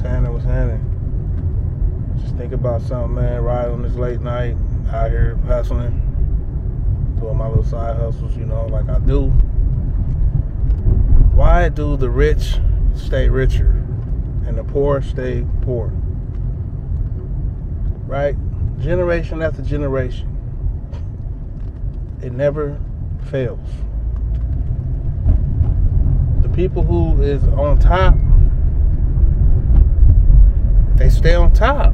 What's happening? Just think about something, man. Ride on this late night, out here hustling, doing my little side hustles, like I do. Why do the rich stay richer and the poor stay poor? Right? Generation after generation. It never fails. The people who is on top, they stay on top,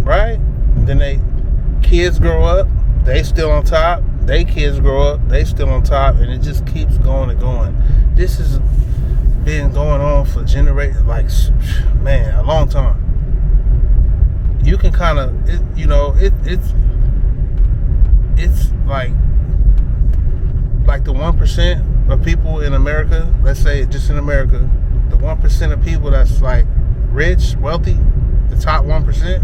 right? Then they kids grow up, they still on top. They kids grow up, they still on top, and it just keeps going and going. This has been going on for generations, a long time. You can kind of, it's like the 1% of people in America. Let's say just in America, the 1% of people that's like rich, wealthy, the top 1%.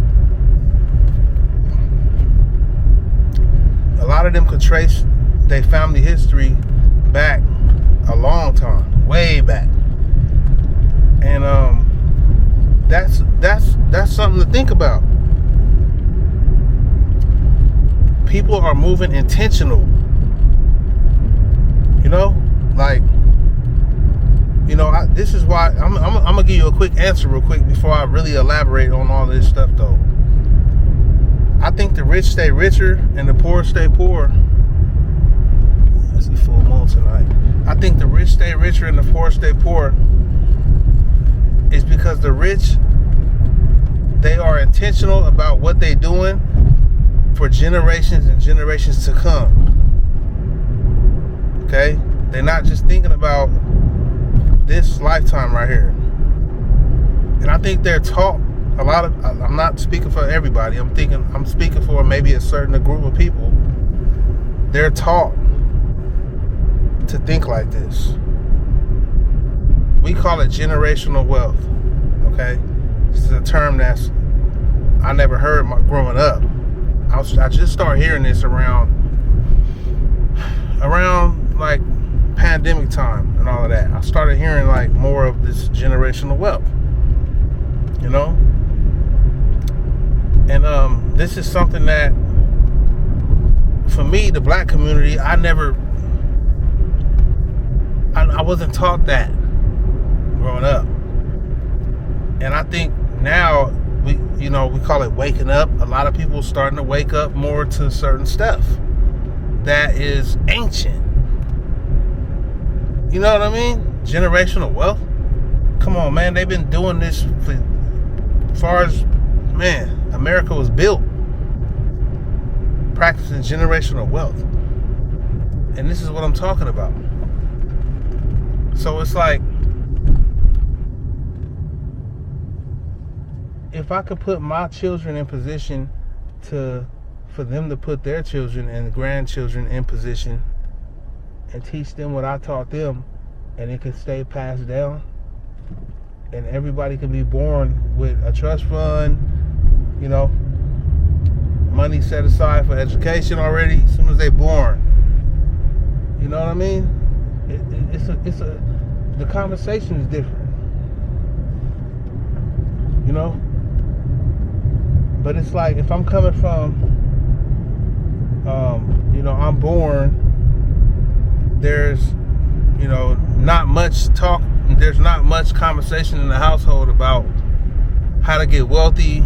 A lot of them could trace their family history back a long time, way back, and that's something to think about. People are moving intentional. This is why I'm gonna give you a quick answer real quick before I really elaborate on all this stuff, though. I think the rich stay richer and the poor stay poor. It's a full moon tonight. I think the rich stay richer and the poor stay poor is because the rich, they are intentional about what they're doing for generations and generations to come. Okay? They're not just thinking about this lifetime right here. And I think they're taught I'm not speaking for everybody. I'm speaking for maybe a certain group of people. They're taught to think like this. We call it generational wealth. Okay? This is a term that's I never heard growing up. I just started hearing this around like pandemic time and all of that. I started hearing like more of this generational wealth. And this is something that, for me, the black community, I wasn't taught that growing up. And I think now we call it waking up. A lot of people starting to wake up more to certain stuff that is ancient. You know what I mean? Generational wealth. Come on, man. They've been doing this for as far as, America was built. Practicing generational wealth. And this is what I'm talking about. So it's like, if I could put my children in position for them to put their children and grandchildren in position and teach them what I taught them, and it could stay passed down, and everybody can be born with a trust fund, money set aside for education already as soon as they're born. You know what I mean? The conversation is different. But it's like, if I'm coming from, I'm born, there's, not much talk, there's not much conversation in the household about how to get wealthy,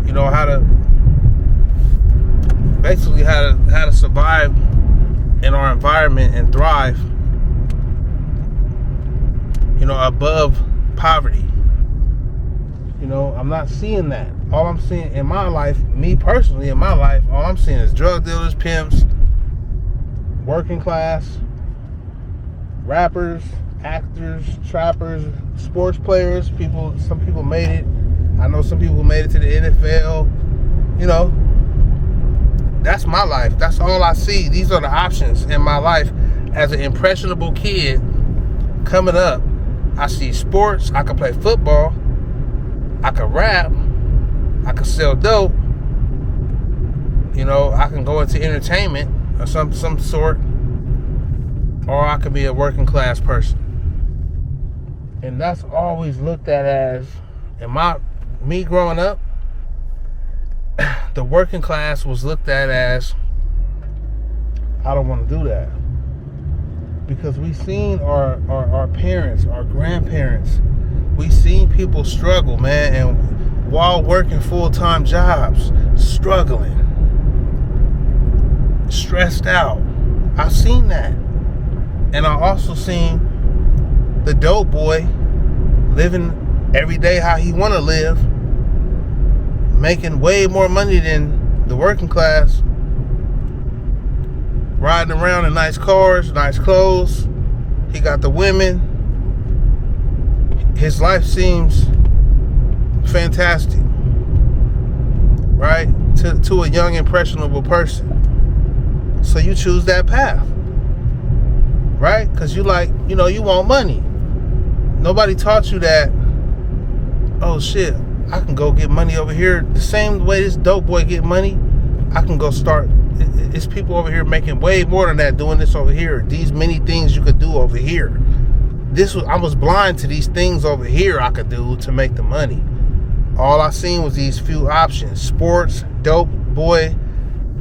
how to survive in our environment and thrive, above poverty. I'm not seeing that. All I'm seeing in my life, me personally, in my life, all I'm seeing is drug dealers, pimps, working class, rappers, actors, trappers, sports players. Some people made it. I know some people who made it to the NFL. That's my life. That's all I see. These are the options in my life as an impressionable kid coming up. I see sports. I can play football. I can rap. I can sell dope. I can go into entertainment of some sort, or I can be a working class person. And that's always looked at as And me growing up, the working class was looked at as, I don't want to do that. Because we seen our parents, our grandparents, we seen people struggle, man, and while working full-time jobs, struggling, stressed out. I've seen that. And I also seen the dope boy living every day how he want to live, making way more money than the working class, riding around in nice cars, nice clothes. He got the women. His life seems fantastic, right? To a young, impressionable person. So you choose that path, right? Because you want money. Nobody taught you that, oh shit, I can go get money over here. The same way this dope boy get money, I can go start. It's people over here making way more than that, doing this over here. These many things you could do over here. I was blind to these things over here I could do to make the money. All I seen was these few options: sports, dope boy,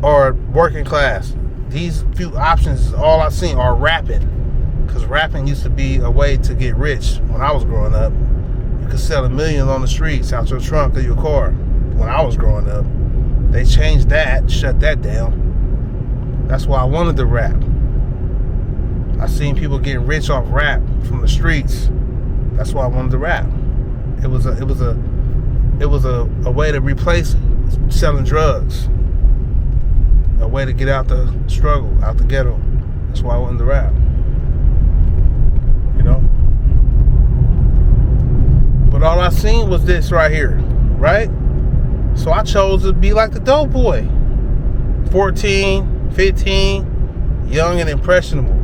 or working class. These few options is all I seen, or rapping. Because rapping used to be a way to get rich when I was growing up. You could sell $1 million on the streets out your trunk of your car when I was growing up. They changed that, shut that down. That's why I wanted to rap. I seen people getting rich off rap from the streets. That's why I wanted to rap. It was a way to replace selling drugs. A way to get out the struggle, out the ghetto. That's why I wanted to rap. You know? But all I seen was this right here, right? So I chose to be like the dope boy. 14, 15, young and impressionable.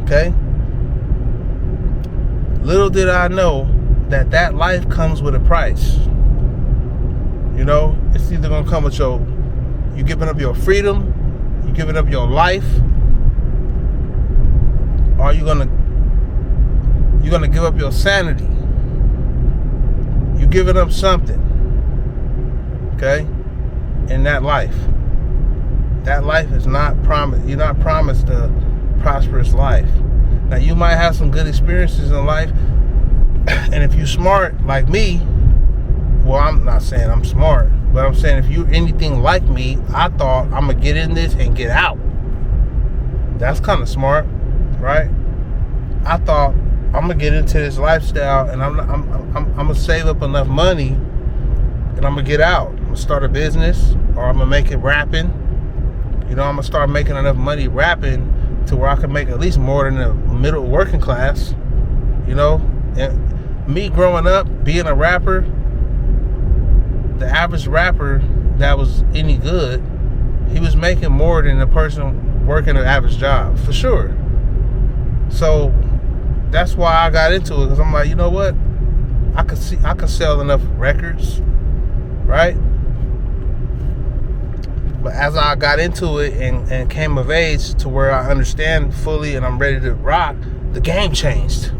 Okay? Little did I know that life comes with a price. You know, it's either gonna come with you giving up your freedom, you giving up your life, or you're gonna give up your sanity. You giving up something. Okay? In that life. That life is not promised. You're not promised a prosperous life. Now you might have some good experiences in life, and if you're smart like me, well, I'm not saying I'm smart, but I'm saying if you're anything like me, I thought I'm gonna get in this and get out. That's kind of smart, right? I thought I'm gonna get into this lifestyle and I'm gonna save up enough money and I'm gonna get out. I'm gonna start a business, or I'm gonna make it rapping. You know, I'm gonna start making enough money rapping to where I can make at least more than the middle working class. You know, and me growing up being a rapper, the average rapper that was any good, he was making more than the person working an average job, for sure. So that's why I got into it, because I'm like, you know what? I could sell enough records, right? But as I got into it and came of age to where I understand fully and I'm ready to rock, the game changed.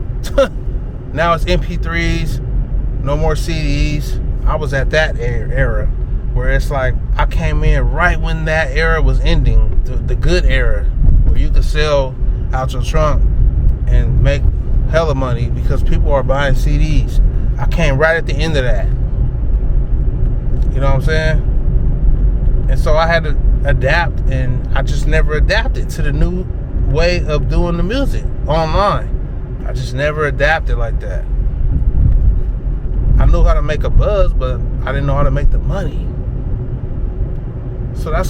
Now it's MP3s, no more CDs. I was at that era where it's like I came in right when that era was ending, the good era, where you could sell out your trunk and make hella money because people are buying CDs. I came right at the end of that. You know what I'm saying? And so I had to adapt, and I just never adapted to the new way of doing the music online. I just never adapted like that. I knew how to make a buzz, but I didn't know how to make the money. So that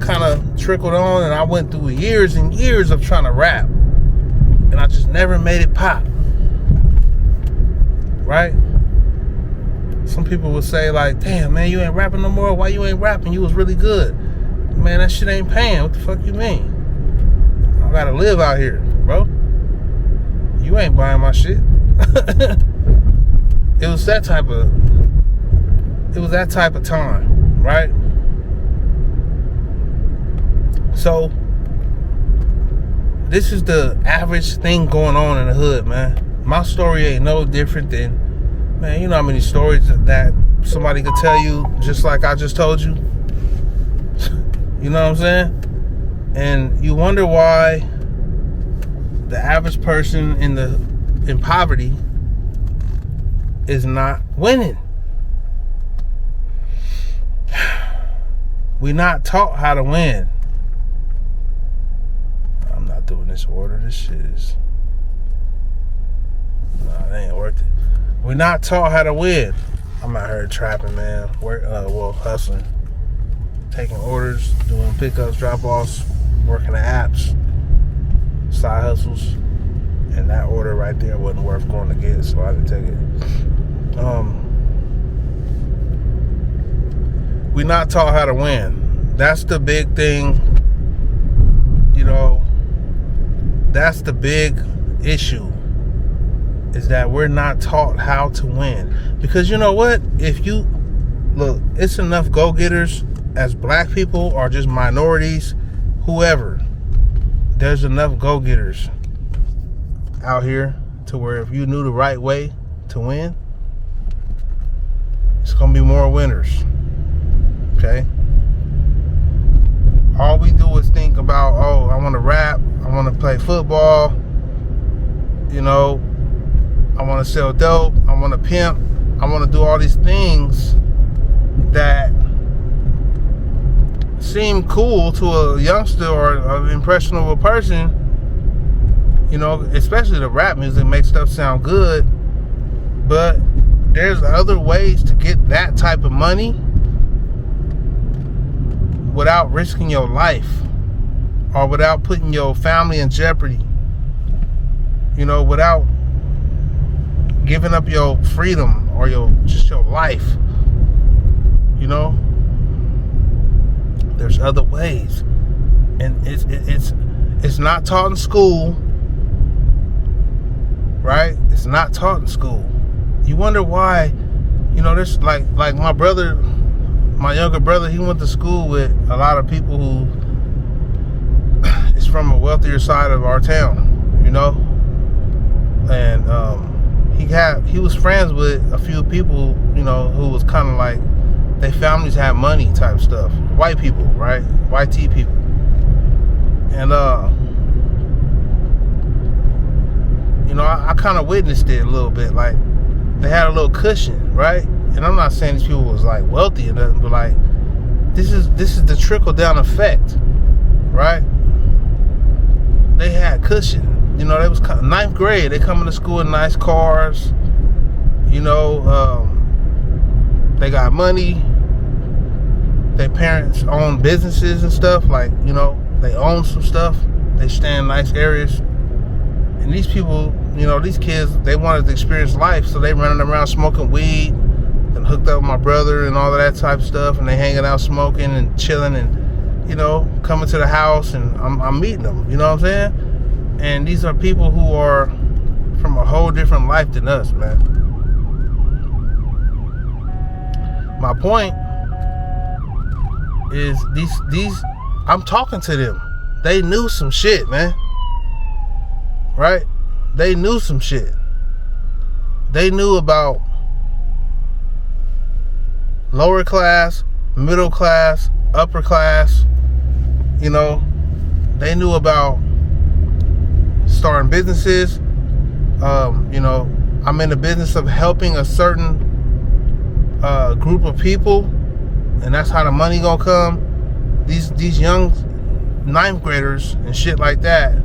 kind of trickled on, and I went through years and years of trying to rap, and I just never made it pop. Right? Some people would say like, damn man, you ain't rapping no more. Why you ain't rapping? You was really good. Man, that shit ain't paying. What the fuck you mean? I gotta live out here, bro. You ain't buying my shit. It was that type of time, right? So this is the average thing going on in the hood, man. My story ain't no different than Man, you know how many stories that somebody could tell you just like I just told you? You know what I'm saying? And you wonder why the average person in poverty is not winning. We're not taught how to win. I'm not doing this order. This shit is... Nah, it ain't worth it. We're not taught how to win. I'm out here trapping, man. Hustling. Taking orders, doing pickups, drop-offs, working the apps, side hustles. And that order right there wasn't worth going to get, so I didn't take it. We're not taught how to win. That's the big thing. You know, that's the big issue, is that we're not taught how to win. Because you know what? If you look, it's enough go-getters as black people or just minorities, whoever. There's enough go-getters out here to where if you knew the right way to win, it's gonna be more winners. Okay? All we do is think about, oh, I want to rap, I want to play football, you know, I want to sell dope, I want to pimp, I want to do all these things that seem cool to a youngster or an impressionable person. You know, especially the rap music makes stuff sound good, but there's other ways to get that type of money without risking your life or without putting your family in jeopardy. You know, without giving up your freedom or your life. You know, there's other ways, and it's not taught in school, right? It's not taught in school. You wonder why. You know, there's like my brother, my younger brother, he went to school with a lot of people who is from a wealthier side of our town, you know, and he was friends with a few people, you know, who was kind of like, their families had money type stuff, white people, right? YT people. And you know, I kind of witnessed it a little bit. Like, they had a little cushion, right? And I'm not saying these people was like wealthy or nothing, but like, this is the trickle down effect, right? They had cushion. You know, they was ninth grade. They coming to school in nice cars. You know, they got money. Their parents own businesses and stuff. Like, you know, they own some stuff. They stay in nice areas. And these people, you know, these kids, they wanted to experience life, so they running around smoking weed and hooked up with my brother and all of that type of stuff, and they hanging out smoking and chilling and, you know, coming to the house, and I'm meeting them, you know what I'm saying? And these are people who are from a whole different life than us, man. My point is these I'm talking to them. They knew some shit, man. Right? They knew some shit. They knew about lower class, middle class, upper class. You know, they knew about starting businesses. You know, I'm in the business of helping a certain group of people, and that's how the money gonna come. These young ninth graders and shit like that,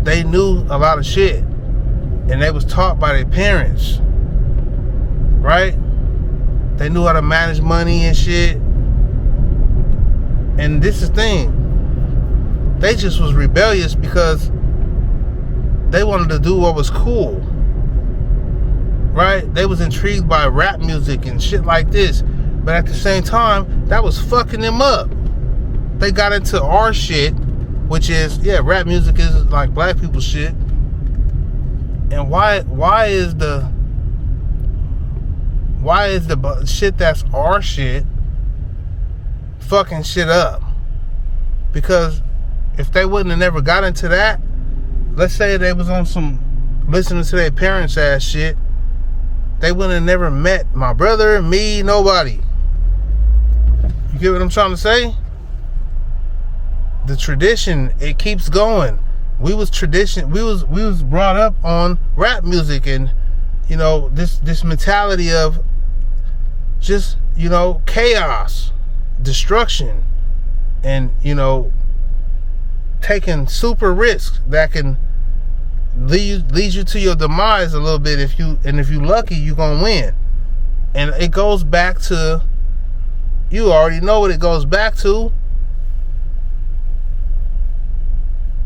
they knew a lot of shit, and they was taught by their parents, right? They knew how to manage money and shit. And this is the thing, they just was rebellious because they wanted to do what was cool, right? They was intrigued by rap music and shit like this, but at the same time, that was fucking them up. They got into our shit, which is, yeah, rap music is like black people shit. And why is the shit that's our shit fucking shit up? Because if they wouldn't have never got into that, let's say they was on some listening to their parents' ass shit, they wouldn't have never met my brother, me, nobody. You get what I'm trying to say? The tradition, it keeps going. We was brought up on rap music, and you know, this mentality of just, you know, chaos, destruction, and, you know, taking super risks that can lead you to your demise a little bit. If you lucky, you're gonna win. And it goes back to, you already know what it goes back to,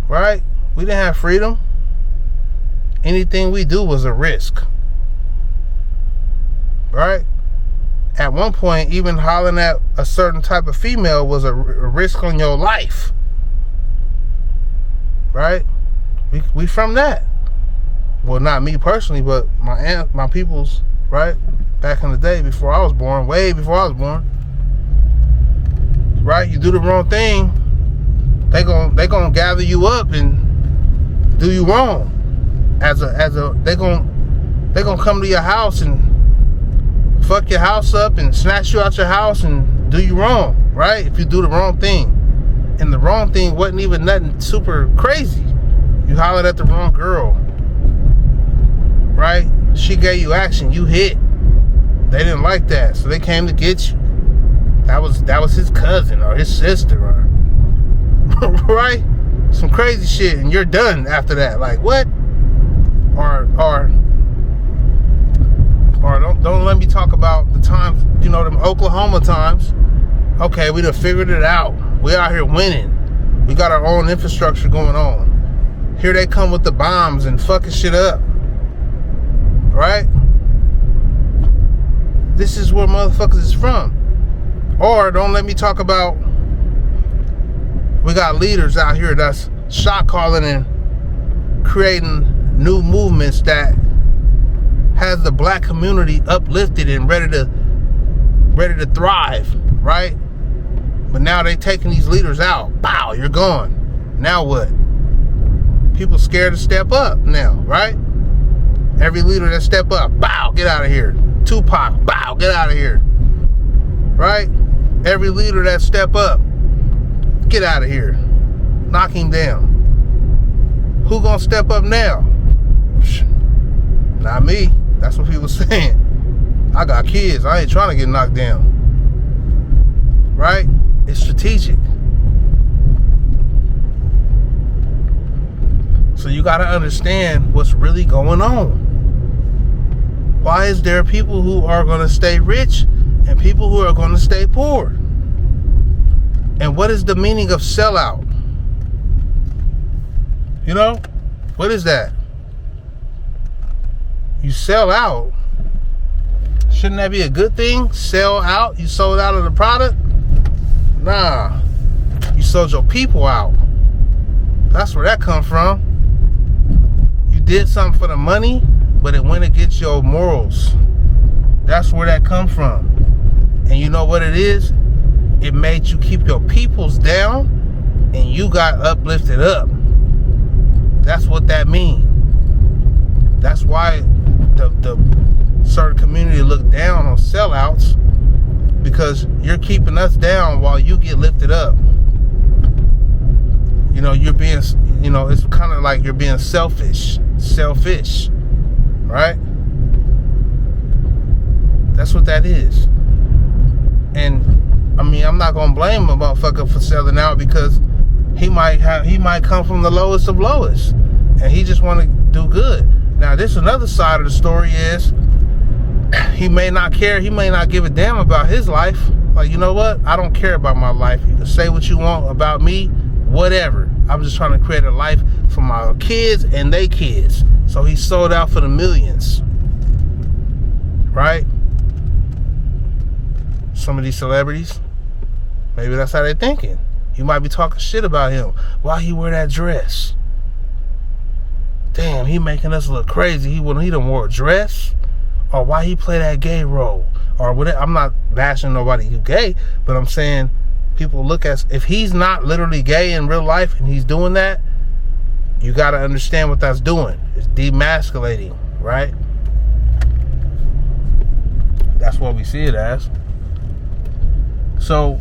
right? We didn't have freedom. Anything we do was a risk, right? At one point, even hollering at a certain type of female was a risk on your life, right? We from that. Well, not me personally, but my peoples, right? Back in the day, before I was born, way before I was born, right? You do the wrong thing, they gonna gather you up and do you wrong. They gonna come to your house and fuck your house up and snatch you out your house and do you wrong, right? If you do the wrong thing. And the wrong thing wasn't even nothing super crazy. You hollered at the wrong girl, right? She gave you action, you hit. They didn't like that, so they came to get you. That was his cousin or his sister, or right? Some crazy shit, and you're done after that. Like, what? Or don't let me talk about the times, you know, them Oklahoma times. Okay, we done figured it out. We out here winning. We got our own infrastructure going on. Here they come with the bombs and fucking shit up. Right? This is where motherfuckers is from. Or don't let me talk about, we got leaders out here that's shot calling and creating new movements that has the black community uplifted and ready to thrive, right? But now they taking these leaders out. Pow, you're gone. Now what? People scared to step up now, right? Every leader that step up, bow, get out of here. Tupac, bow, get out of here. Right? Every leader that step up, get out of here. Knock him down. Who gonna step up now? Not me. That's what people saying. I got kids. I ain't trying to get knocked down. Right? It's strategic. So you got to understand what's really going on. Why is there people who are going to stay rich and people who are going to stay poor? And what is the meaning of sellout? You know? What is that? You sell out. Shouldn't that be a good thing? Sell out? You sold out of the product? Nah. You sold your people out. That's where that come from. You did something for the money, but it went against your morals. That's where that come from. And you know what it is? It made you keep your peoples down and you got uplifted up. That's what that means. That's why the certain community look down on sellouts, because you're keeping us down while you get lifted up. You know, you're being, you know, it's kind of like you're being selfish, right? That's what that is. And I mean, I'm not gonna blame a motherfucker for selling out, because he might come from the lowest of lowest, and he just want to do good. Now, this another side of the story is he may not care. He may not give a damn about his life. Like, you know what? I don't care about my life. You can say what you want about me, whatever. I'm just trying to create a life for my kids and they kids. So he sold out for the millions, right? Some of these celebrities, maybe that's how they're thinking. You might be talking shit about him. Why he wear that dress? Damn, he making us look crazy. He done wore a dress? Or why he play that gay role? Or whatever. I'm not bashing nobody who gay, but I'm saying people look at, if he's not literally gay in real life and he's doing that, you got to understand what that's doing. It's demasculating, right? what we see it as. So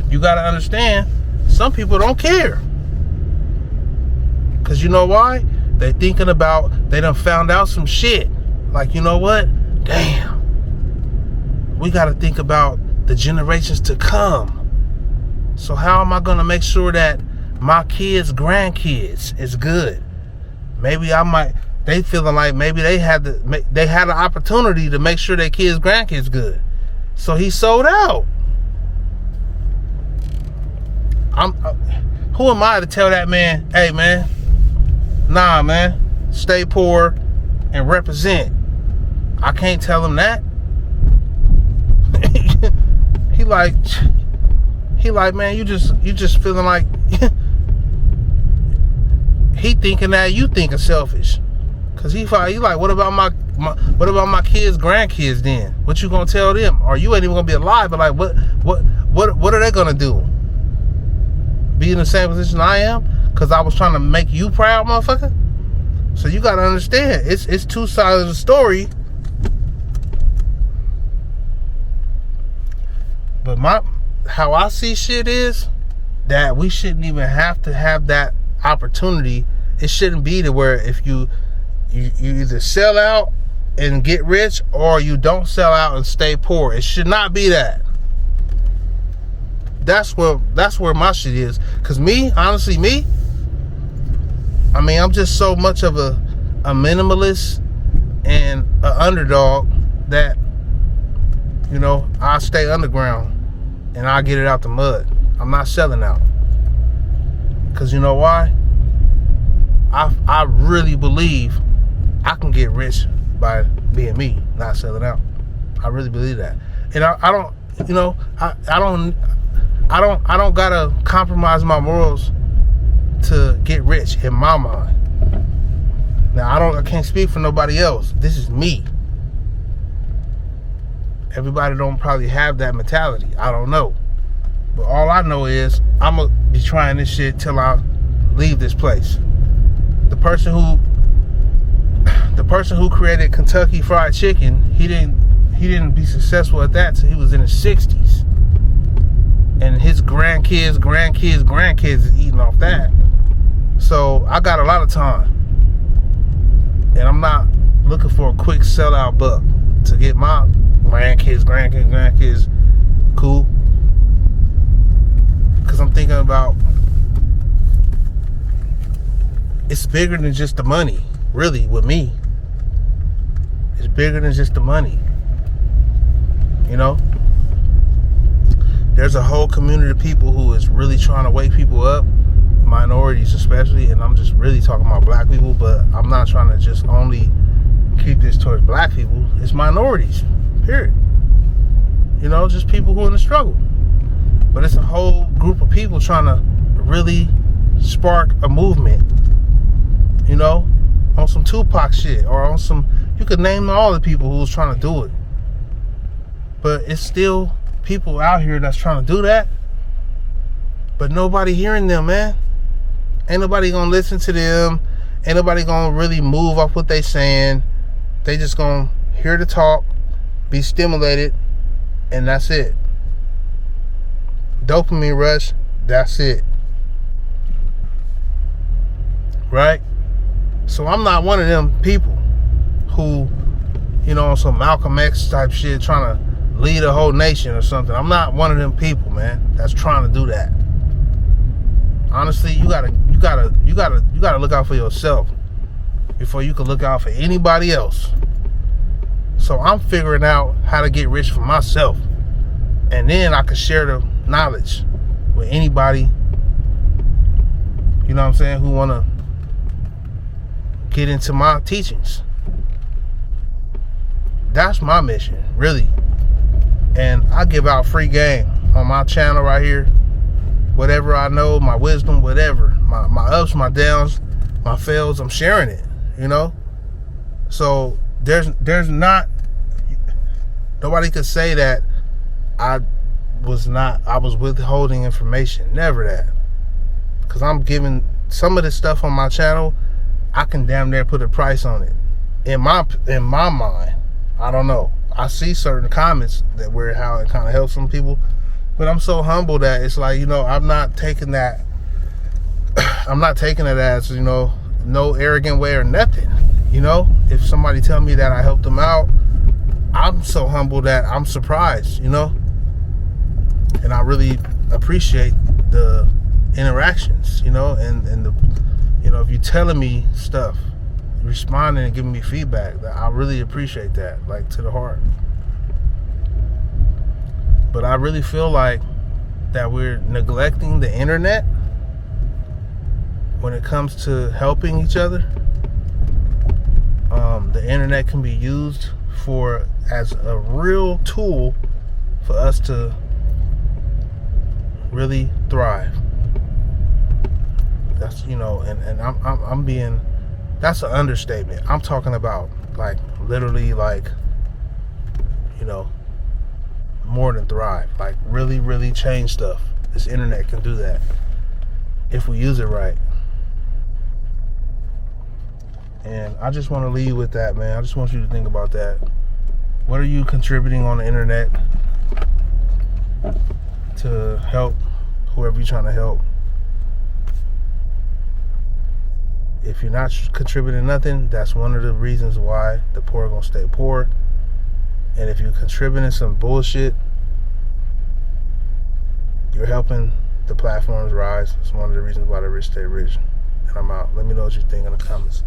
you got to understand, some people don't care. Because you know why? They thinking about, they done found out some shit. Like, you know what? Damn. We got to think about the generations to come. So how am I going to make sure that my kids, grandkids is good? Maybe they feeling like maybe they had an opportunity to make sure their kids, grandkids good. So he sold out. Who am I to tell that man, hey man, nah man, stay poor and represent? I can't tell him that. He like, man, you just feeling like he thinking that you thinking selfish. Cause he like, what about my kids, grandkids then? What you gonna tell them? Or you ain't even gonna be alive, but like what are they gonna do? Be in the same position I am? Cause I was trying to make you proud, motherfucker? So you gotta understand, it's two sides of the story. But how I see shit is that we shouldn't even have to have that opportunity. It shouldn't be to where if you either sell out and get rich, or you don't sell out and stay poor. It should not be that. That's where my shit is. Cause honestly, I'm just so much of a minimalist and an underdog that, you know, I stay underground and I get it out the mud. I'm not selling out. Cause you know why? I really believe I can get rich by being me, not selling out. I really believe that. And I don't, you know, I don't gotta compromise my morals to get rich in my mind. Now I can't speak for nobody else. This is me. Everybody don't probably have that mentality. I don't know. But all I know is I'm gonna be trying this shit till I leave this place. The person who created Kentucky Fried Chicken, he didn't be successful at that till he was in his 60s. And his grandkids is eating off that. So I got a lot of time. And I'm not looking for a quick sellout buck to get my grandkids cool. Because I'm thinking about, it's bigger than just the money, really, with me. It's bigger than just the money. You know? There's a whole community of people who is really trying to wake people up, minorities especially, and I'm just really talking about black people, but I'm not trying to just only keep this towards black people. It's minorities, period. You know, just people who are in the struggle. But it's a whole group of people trying to really spark a movement, you know, on some Tupac shit, or on some, you could name all the people who was trying to do it. But it's still people out here that's trying to do that, but nobody hearing them, man. Ain't nobody gonna listen to them. Ain't nobody gonna really move off what they saying. They just gonna hear the talk, be stimulated, and that's it. Dopamine rush, that's it. Right? So I'm not one of them people who, you know, on some Malcolm X type shit trying to lead a whole nation or something. I'm not one of them people, man, that's trying to do that. Honestly, you gotta look out for yourself before you can look out for anybody else. So I'm figuring out how to get rich for myself, and then I can share the knowledge with anybody, you know what I'm saying, who wanna get into my teachings. That's my mission, really. And I give out free game on my channel right here. Whatever I know, my wisdom, whatever, my ups, my downs, my fails, I'm sharing it, you know. So there's not, nobody could say that I was withholding information. Never that. Because I'm giving some of this stuff on my channel, I can damn near put a price on it. In my mind. I don't know. I see certain comments that where how it kind of helps some people, but I'm so humble that it's like, I'm not taking that. I'm not taking it as, no arrogant way or nothing. If somebody tell me that I helped them out, I'm so humble that I'm surprised, and I really appreciate the interactions, and the, if you're telling me stuff, responding and giving me feedback, I really appreciate that, like, to the heart. But I really feel like that we're neglecting the internet when it comes to helping each other. The internet can be used as a real tool for us to really thrive. That's and I'm being, that's an understatement. I'm talking about, like, literally, like, more than thrive, like really, really change stuff. This internet can do that if we use it right. And I just want to leave you with that, man. I just want you to think about that. What are you contributing on the internet to help whoever you're trying to help? If you're not contributing nothing, that's one of the reasons why the poor are going to stay poor. And if you're contributing some bullshit, you're helping the platforms rise. It's one of the reasons why the rich stay rich. And I'm out. Let me know what you think in the comments.